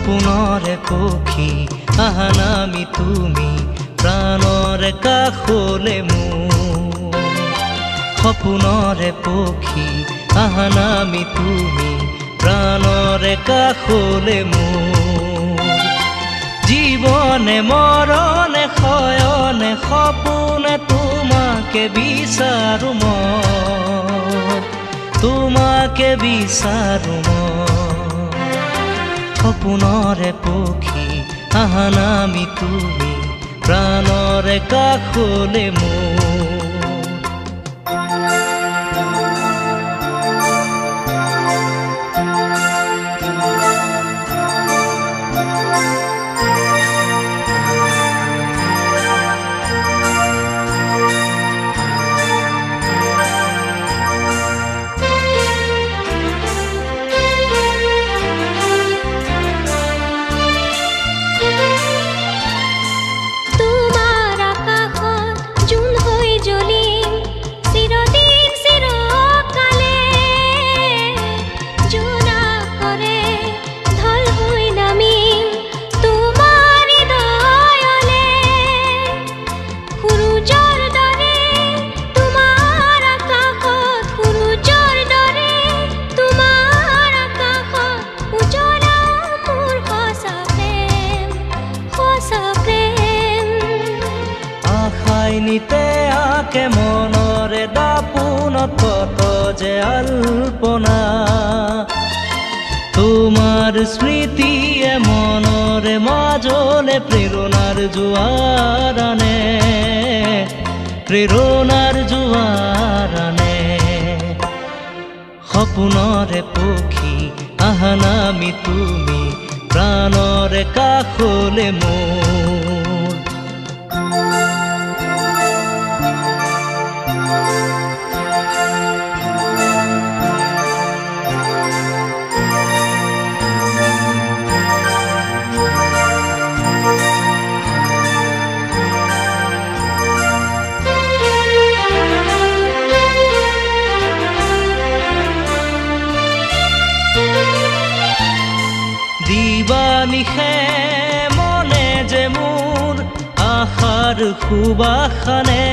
সপোনৰে পক্ষী আহা নামি তুমি প্ৰাণৰে কাষলে মোৰ সপোনৰে পক্ষী আহা নামি তুমি প্ৰাণৰে কাষলে মোৰ জীৱনে মৰণে শয়নে সপোনে তোমাকে বিচাৰো মই তোমাকে বিচাৰো সপোনৰে পক্ষী আহা নামি তুমি প্ৰাণৰে কাষলে মোৰ নিতে আকে মনৰে দাপোনত কত যে আল্পনা তোমাৰ স্মৃতিয়ে মনৰে মাজলে প্ৰেৰণাৰ জোৱাৰ আনে সপোনৰে পক্ষী আহা নামি তুমি প্ৰাণৰে কাষলে মোৰ দিবানিশে মনে যে মোৰ আশাৰ সুবাসনে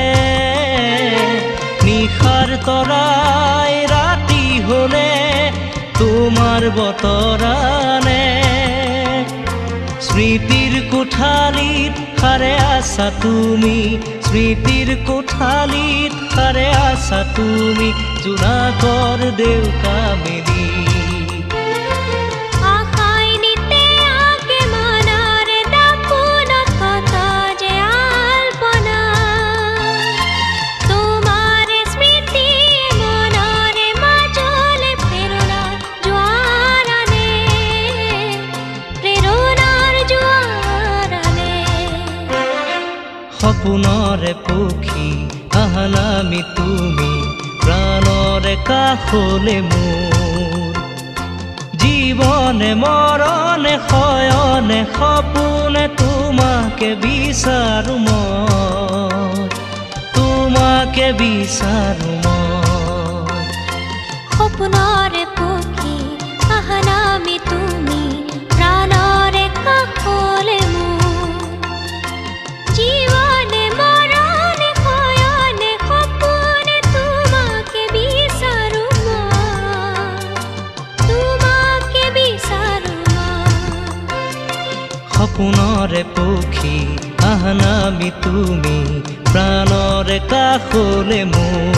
নিশাৰ তৰাই ৰাতি হলে তোমাৰ বতৰানে স্মৃতিৰ কোঠালিত সাৰে আছা তুমি স্মৃতিৰ কোঠালিত সাৰে আছা তুমি জোনাকৰ দেউকা মেলি সপোনৰে পক্ষী আহা নামি তুমি প্ৰাণৰে কাষলে মোৰ জীৱনে মৰণে শয়নে সপোনে তোমাকে বিচাৰো মই তোমাকে বিচাৰো মই সপোনৰে পক্ষী আহা নামি তুমি প্ৰাণৰে কাষলে মোৰ সপোনৰে পক্ষী আহা নামি তুমি প্ৰাণৰে কাষলে মোৰ